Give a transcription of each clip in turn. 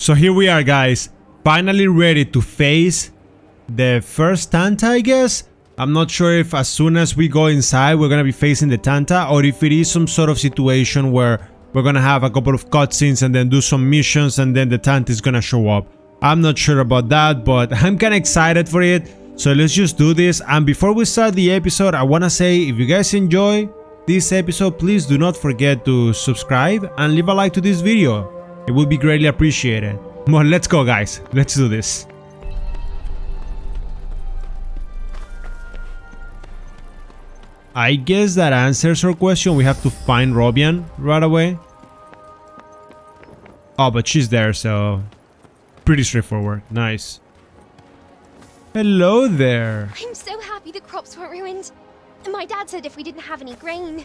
So here we are, guys, finally ready to face the first Tanta, I guess. I'm not sure if as soon as we go inside we're gonna be facing the Tanta, or if it is some sort of situation where we're gonna have a couple of cutscenes and then do some missions and then the Tanta is gonna show up. I'm not sure about that, but I'm kinda excited for it. So let's just do this. And before we start the episode, I wanna say, if you guys enjoy this episode, please do not forget to subscribe and leave a like to this video. It would be greatly appreciated. Well, let's go, guys. Let's do this. I guess that answers our question. We have to find Robian right away. Oh, but she's there, so pretty straightforward. Nice. Hello there. I'm so happy the crops weren't ruined. My dad said if we didn't have any grain,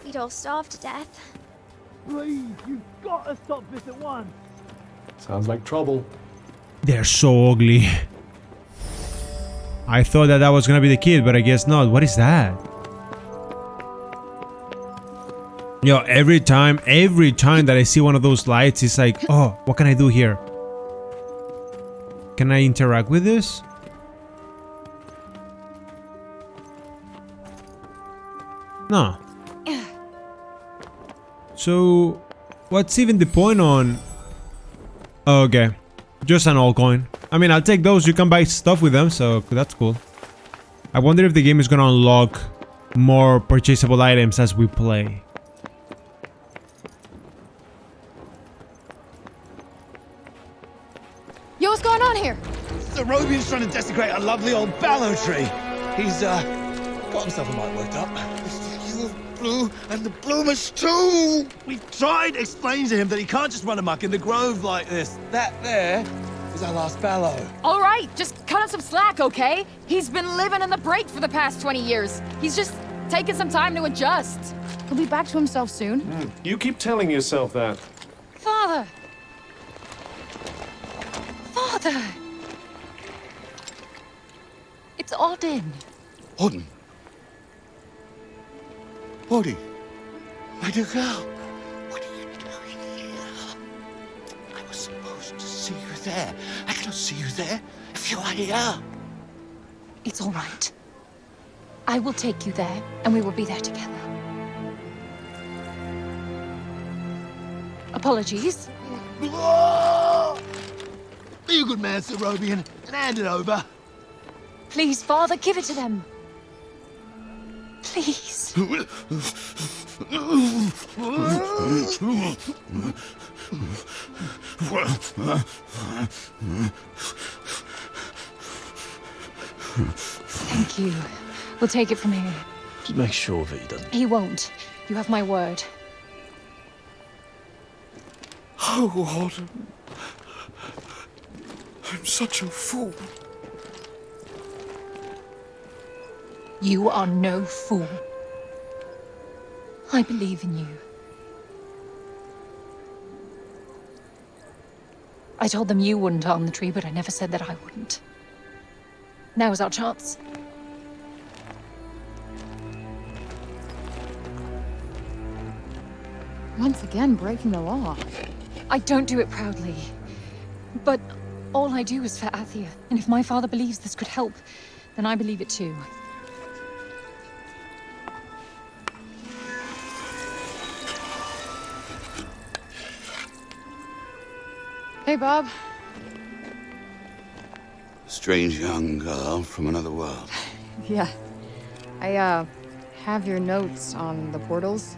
we'd all starve to death. Please, you've got to stop this at once. Sounds like trouble. They're so ugly. I thought that was gonna be the kid, but I guess not. What is that? Yo, every time that I see one of those lights, it's like, oh, what can I do here? Can I interact with this? No. So, what's even the point on... Oh, okay, just an old coin. I mean, I'll take those. You can buy stuff with them, so that's cool. I wonder if the game is gonna unlock more purchasable items as we play. Yo, what's going on here? The Robian's trying to desecrate a lovely old ballow tree. He's, got himself a mite worked up. It's blue, and the bloomers too! We've tried explaining to him that he can't just run amok in the grove like this. That there is our last fallow. All right, just cut us some slack, okay? He's been living in the break for the past 20 years. He's just taking some time to adjust. He'll be back to himself soon. You keep telling yourself that. Father! Father! It's Odin. Odin? Odin? My dear girl, what are you doing here? I was supposed to see you there. I cannot see you there if you are here. It's all right. I will take you there, and we will be there together. Apologies. Be a good man, Sir Robian, and hand it over. Please, Father, give it to them. Please. Thank you. We'll take it from here. Just make sure that he doesn't. He won't. You have my word. Oh, Odin. I'm such a fool. You are no fool. I believe in you. I told them you wouldn't harm the tree, but I never said that I wouldn't. Now is our chance. Once again, breaking the law. I don't do it proudly. But all I do is for Athia. And if my father believes this could help, then I believe it too. Hey, Bob. Strange young girl from another world. Yeah. I, have your notes on the portals.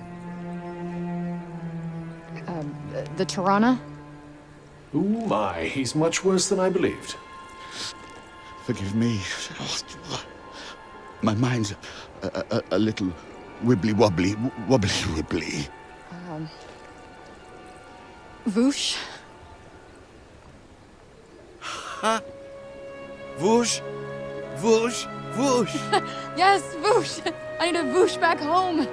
The Tirana. Oh my, he's much worse than I believed. Forgive me. My mind's a little wibbly-wobbly. Wobbly-wibbly. Voosh. Huh? Whoosh, whoosh, whoosh. Yes, Voosh. I need to Voosh back home,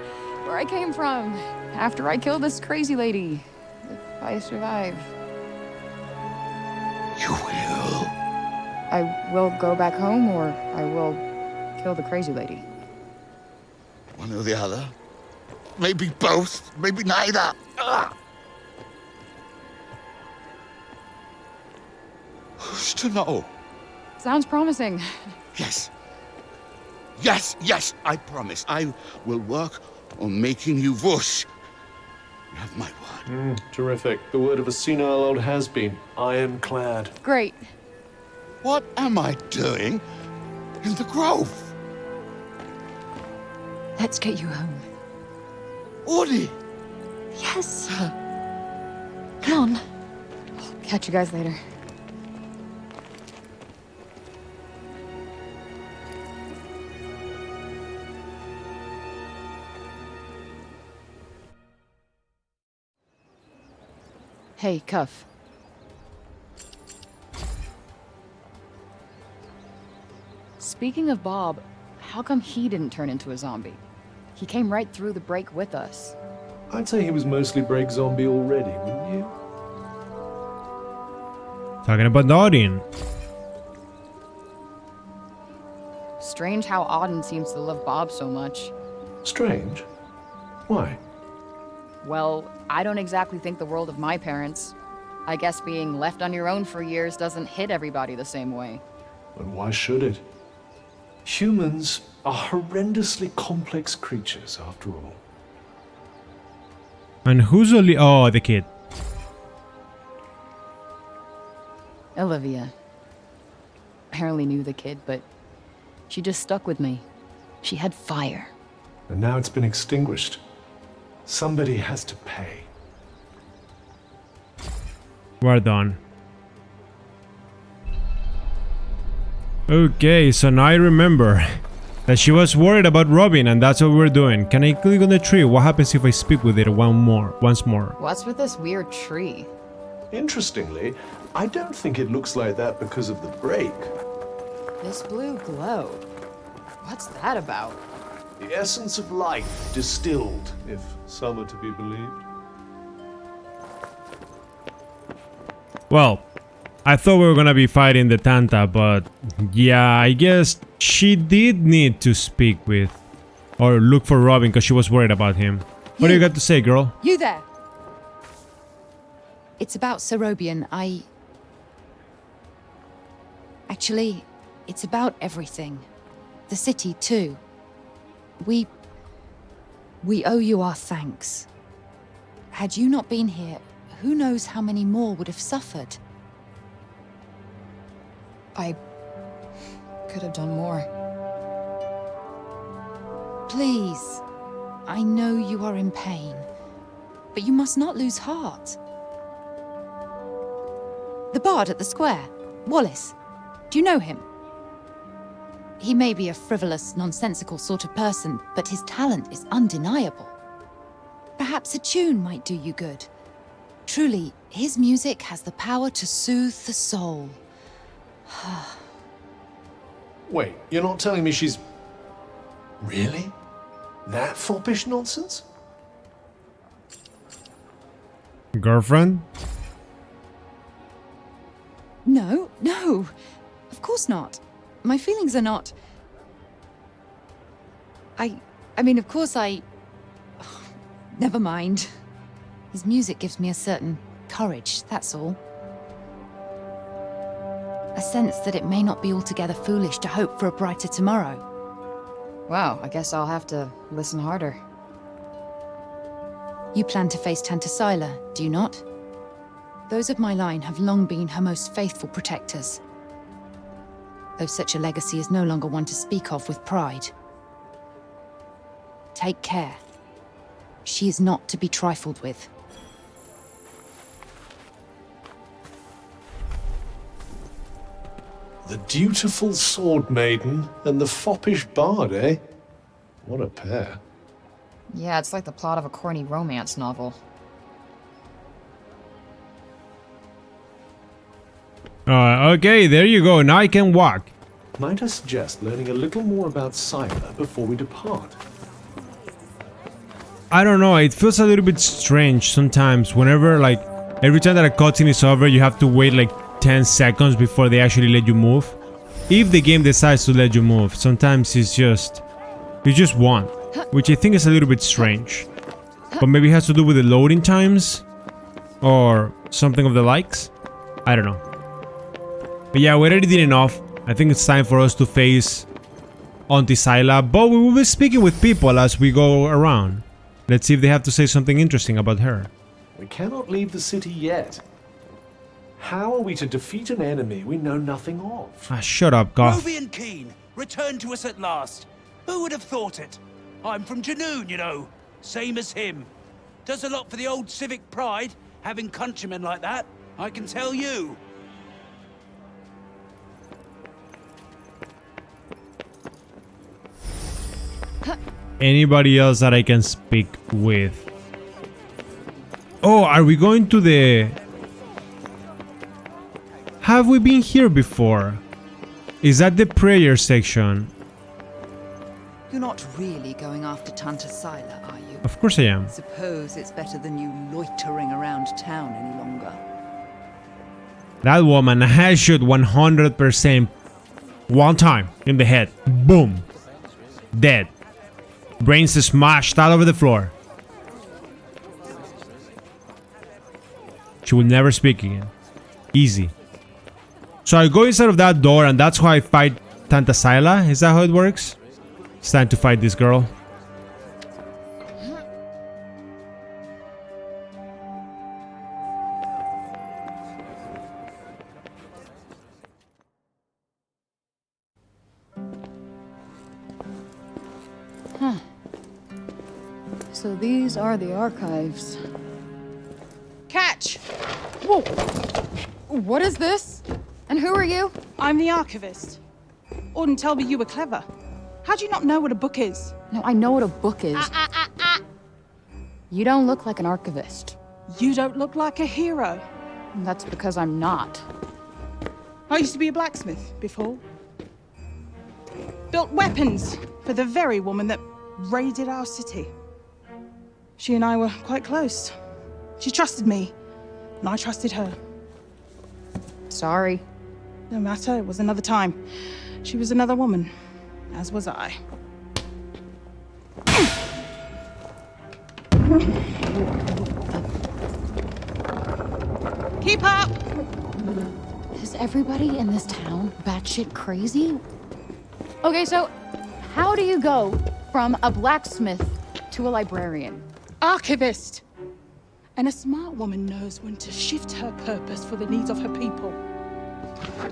where I came from, after I killed this crazy lady. If I survive. You will. I will go back home, or I will kill the crazy lady. One or the other. Maybe both, maybe neither. Who's to know? Sounds promising. Yes. Yes, yes, I promise. I will work on making you whoosh. You have my word. Terrific. The word of a senile old has-been. Ironclad. Great. What am I doing in the grove? Let's get you home. Audie! Yes. Come on. Catch you guys later. Hey, Cuff. Speaking of Bob, how come he didn't turn into a zombie? He came right through the break with us. I'd say he was mostly break zombie already, wouldn't you? Talking about the audience. Strange how Auden seems to love Bob so much. Strange. Why? Well, I don't exactly think the world of my parents. I guess being left on your own for years doesn't hit everybody the same way. But why should it? Humans are horrendously complex creatures, after all. And who's only... Oh, the kid. Olivia. Barely knew the kid, but she just stuck with me. She had fire. And now it's been extinguished. Somebody has to pay. We're done. Okay, so now I remember that she was worried about Robin, and that's what we're doing. Can I click on the tree? What happens if I speak with it once more? What's with this weird tree? Interestingly, I don't think it looks like that because of the break. This blue glow. What's that about? The essence of life distilled, if some are to be believed. Well, I thought we were gonna be fighting the Tanta, but yeah, I guess she did need to speak with or look for Robin because she was worried about him. What do you got to say, girl? You there! It's about Serobian. Actually, it's about everything. The city, too. We owe you our thanks. Had you not been here, who knows how many more would have suffered? I could have done more. Please, I know you are in pain, but you must not lose heart. The bard at the square, Wallace. Do you know him? He may be a frivolous, nonsensical sort of person, but his talent is undeniable. Perhaps a tune might do you good. Truly, his music has the power to soothe the soul. Wait, you're not telling me she's... Really? That foppish nonsense? Girlfriend? No, no. Of course not. My feelings are not... I mean, of course never mind. His music gives me a certain courage, that's all. A sense that it may not be altogether foolish to hope for a brighter tomorrow. Wow, I guess I'll have to listen harder. You plan to face Tantas, do you not? Those of my line have long been her most faithful protectors. Though such a legacy is no longer one to speak of with pride. Take care. She is not to be trifled with. The dutiful sword maiden and the foppish bard, eh? What a pair. Yeah, it's like the plot of a corny romance novel. Okay, there you go. Now I can walk. Might I suggest learning a little more about Scylla before we depart? I don't know, it feels a little bit strange sometimes whenever, like, every time that a cutscene is over, you have to wait like 10 seconds before they actually let you move. If the game decides to let you move, sometimes it's just... you just want, which I think is a little bit strange. But maybe it has to do with the loading times? Or something of the likes? I don't know. But yeah, we already did enough. I think it's time for us to face Auntie Scylla, but we will be speaking with people as we go around. Let's see if they have to say something interesting about her. We cannot leave the city yet. How are we to defeat an enemy we know nothing of? Ah, shut up, Goth. Rovey and Keen, return to us at last. Who would have thought it? I'm from Janoon, you know. Same as him. Does a lot for the old civic pride, having countrymen like that, I can tell you. Anybody else that I can speak with? Oh, are we going to the... Have we been here before? Is that the prayer section? You're not really going after Tantas Scylla, are you? Of course I am. Suppose it's better than you loitering around town any longer. That woman has shot 100% one time in the head. Boom. Dead. Brains smashed all over the floor. She will never speak again. Easy. So I go inside of that door and that's how I fight Tantas Scylla? Is that how it works? It's time to fight this girl. So these are the archives. Catch! Whoa! What is this? And who are you? I'm the archivist. Auden told me you were clever. How do you not know what a book is? No, I know what a book is. You don't look like an archivist. You don't look like a hero. That's because I'm not. I used to be a blacksmith before. Built weapons for the very woman that raided our city. She and I were quite close. She trusted me, and I trusted her. Sorry. No matter, it was another time. She was another woman, as was I. Keep up! Is everybody in this town batshit crazy? Okay, so how do you go from a blacksmith to a librarian? Archivist! And a smart woman knows when to shift her purpose for the needs of her people.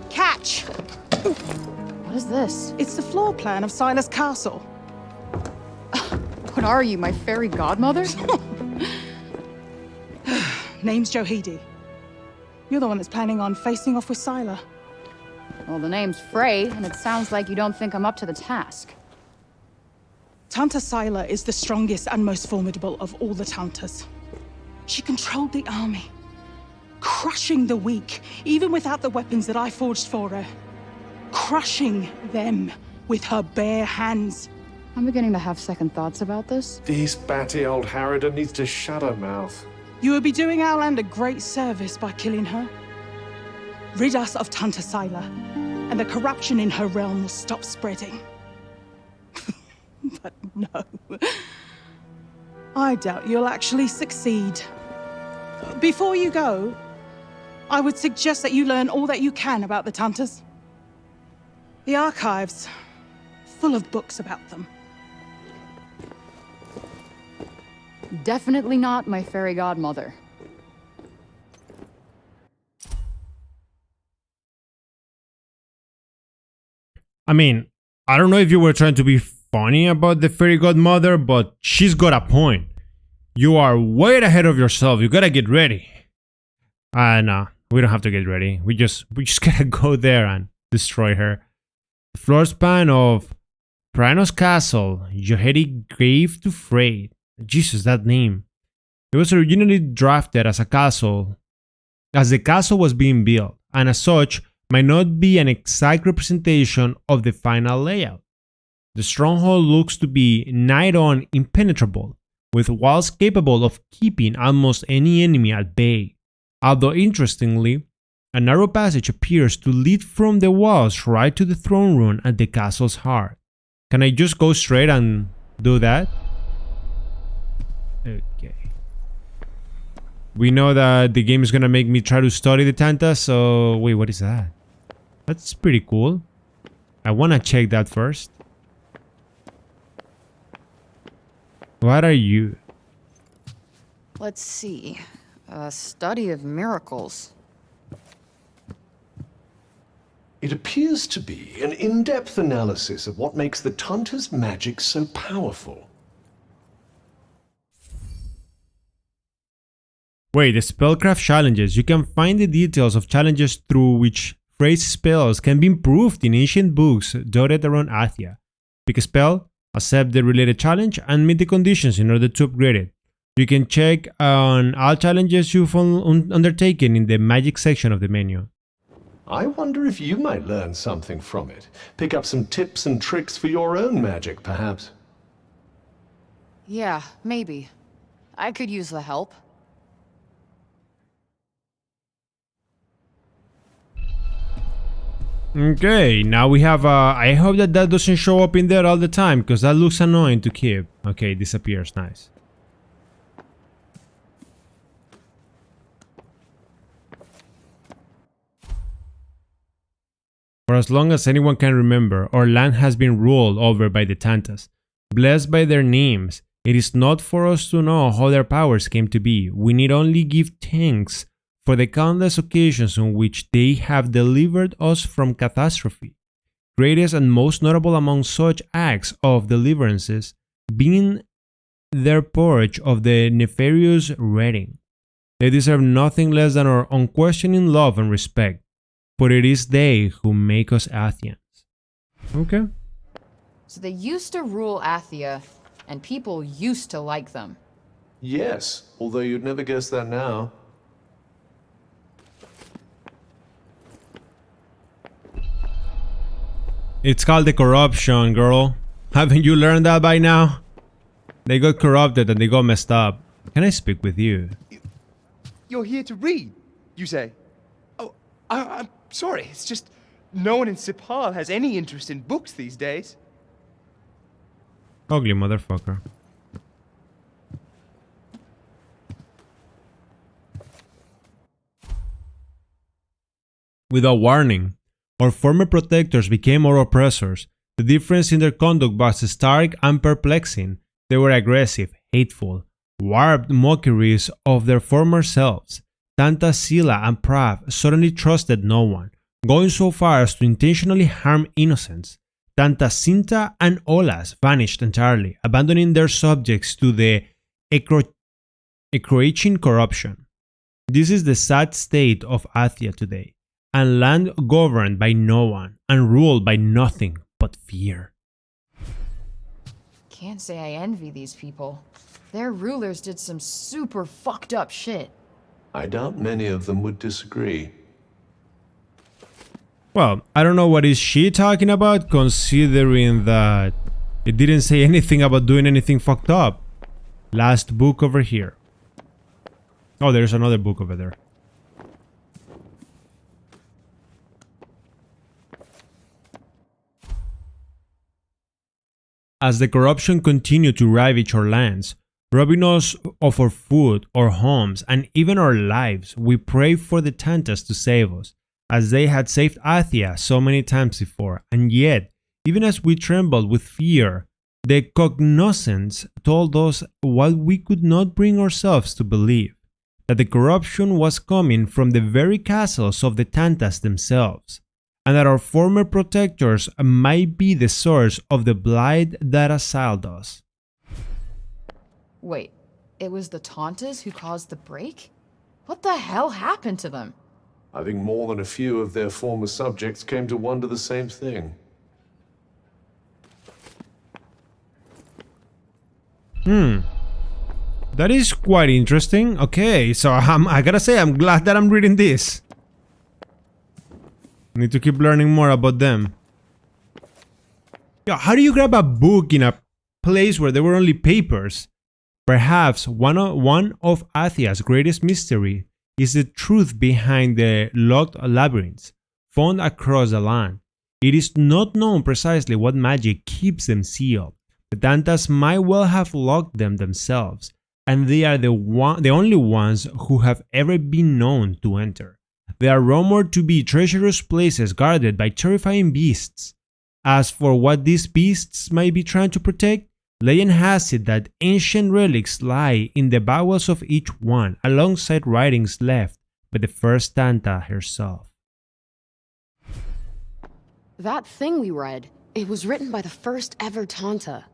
Catch! What is this? It's the floor plan of Scylla's castle. What are you, my fairy godmother? Name's Johidi. You're the one that's planning on facing off with Scylla. Well, the name's Frey, and it sounds like you don't think I'm up to the task. Tantas Scylla is the strongest and most formidable of all the Tantas. She controlled the army, crushing the weak, even without the weapons that I forged for her. Crushing them with her bare hands. I'm beginning to have second thoughts about this. This batty old harridan needs to shut her mouth. You would be doing our land a great service by killing her. Rid us of Tantas Scylla, and the corruption in her realm will stop spreading. But no. I doubt you'll actually succeed. Before you go, I would suggest that you learn all that you can about the Tantas. The archives, full of books about them. Definitely not my fairy godmother. I mean, I don't know if you were trying to be funny about the fairy godmother, but she's got a point. You are way ahead of yourself. You gotta get ready. Nah, we don't have to get ready. We just gotta go there and destroy her. The floor span of Pranos Castle. Johedi gave to Frey. Jesus, that name. It was originally drafted as a castle, as the castle was being built, and as such, might not be an exact representation of the final layout. The stronghold looks to be nigh on impenetrable, with walls capable of keeping almost any enemy at bay. Although interestingly, a narrow passage appears to lead from the walls right to the throne room at the castle's heart. Can I just go straight and do that? Okay. We know that the game is gonna make me try to study the Tantas, so... Wait, what is that? That's pretty cool. I want to check that first. What are you? Let's see. A study of miracles. It appears to be an in-depth analysis of what makes the Tantas' magic so powerful. Wait, the spellcraft challenges. You can find the details of challenges through which Frey's spells can be improved in ancient books dotted around Athia. Pick a spell, accept the related challenge, and meet the conditions in order to upgrade it. You can check on all challenges you've undertaken in the magic section of the menu. I wonder if you might learn something from it. Pick up some tips and tricks for your own magic, perhaps. Yeah, maybe. I could use the help. Okay, now we have I hope that doesn't show up in there all the time, because that looks annoying to keep. Okay, it disappears, nice. For as long as anyone can remember, our land has been ruled over by the Tantas. Blessed by their names, it is not for us to know how their powers came to be. We need only give thanks for the countless occasions on which they have delivered us from catastrophe. Greatest and most notable among such acts of deliverances being their purge of the nefarious Reading. They deserve nothing less than our unquestioning love and respect, for it is they who make us Athians. Okay. So they used to rule Athia, and people used to like them. Yes, although you'd never guess that now. It's called the corruption, girl. Haven't you learned that by now? They got corrupted and they got messed up. Can I speak with you? You're here to read, you say? Oh, I'm sorry, it's just no one in Sipal has any interest in books these days. Ugly motherfucker. Without warning, our former protectors became our oppressors. The difference in their conduct was stark and perplexing. They were aggressive, hateful, warped mockeries of their former selves. Tantas, Scylla, and Prav suddenly trusted no one, going so far as to intentionally harm innocents. Tantas, Cinta, and Olas vanished entirely, abandoning their subjects to the encroaching corruption. This is the sad state of Athia today. A land governed by no one and ruled by nothing but fear. Can't say I envy these people. Their rulers did some super fucked up shit. I doubt many of them would disagree. Well, I don't know what is she talking about, considering that it didn't say anything about doing anything fucked up. Last book over here. Oh, there's another book over there. As the corruption continued to ravage our lands, robbing us of our food, our homes, and even our lives, we prayed for the Tantas to save us, as they had saved Athia so many times before. And yet, even as we trembled with fear, the cognoscence told us what we could not bring ourselves to believe, that the corruption was coming from the very castles of the Tantas themselves, and that our former protectors might be the source of the blight that assailed us. Wait, it was the Tantas who caused the break? What the hell happened to them? I think more than a few of their former subjects came to wonder the same thing. That is quite interesting. Okay, so I gotta say, I'm glad that I'm reading this. Need to keep learning more about them. Yeah, how do you grab a book in a place where there were only papers? Perhaps one of Athia's greatest mystery is the truth behind the locked labyrinths found across the land. It is not known precisely what magic keeps them sealed. The Tantas might well have locked them themselves, and they are the only ones who have ever been known to enter. They are rumored to be treacherous places guarded by terrifying beasts. As for what these beasts might be trying to protect, legend has it that ancient relics lie in the bowels of each one, alongside writings left by the first Tanta herself. That thing we read, it was written by the first ever Tanta.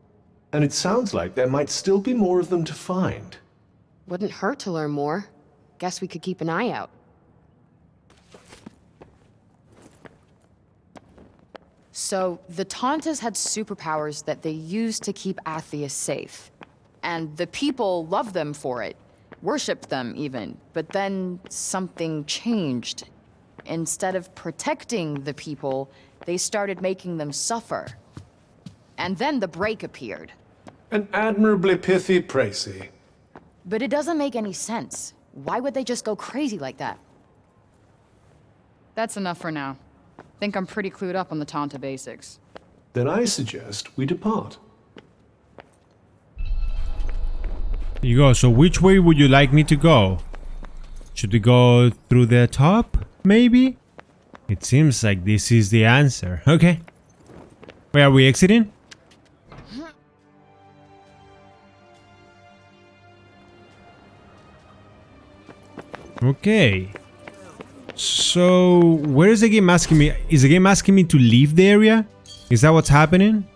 And it sounds like there might still be more of them to find. Wouldn't hurt to learn more. Guess we could keep an eye out. So, the Tantas had superpowers that they used to keep Athia safe. And the people loved them for it. Worshipped them, even. But then something changed. Instead of protecting the people, they started making them suffer. And then the break appeared. An admirably pithy précis. But it doesn't make any sense. Why would they just go crazy like that? That's enough for now. Think I'm pretty clued up on the Tanta basics. Then I suggest we depart. There you go. So which way would you like me to go? Should we go through the top, maybe? It seems like this is the answer. Okay. Where are we exiting? Okay. So, where is the game asking me? Is the game asking me to leave the area? Is that what's happening?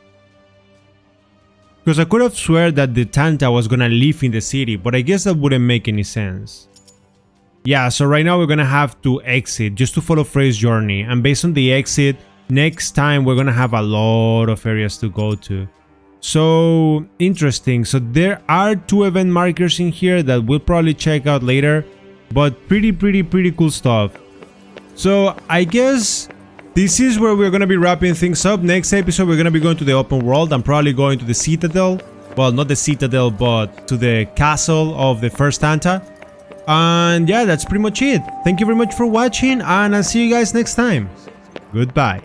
Because I could have swear that the Tanta was gonna live in the city, but I guess that wouldn't make any sense. Yeah, so right now we're gonna have to exit just to follow Frey's journey, and based on the exit, next time we're gonna have a lot of areas to go to. So, interesting. So there are 2 event markers in here that we'll probably check out later, but pretty cool stuff. So I guess this is where we're gonna be wrapping things up. Next episode we're gonna be going to the open world. I'm probably going to the Citadel. Well, not the Citadel, but to the castle of the first Tanta. And yeah, that's pretty much it. Thank you very much for watching, and I'll see you guys next time. Goodbye.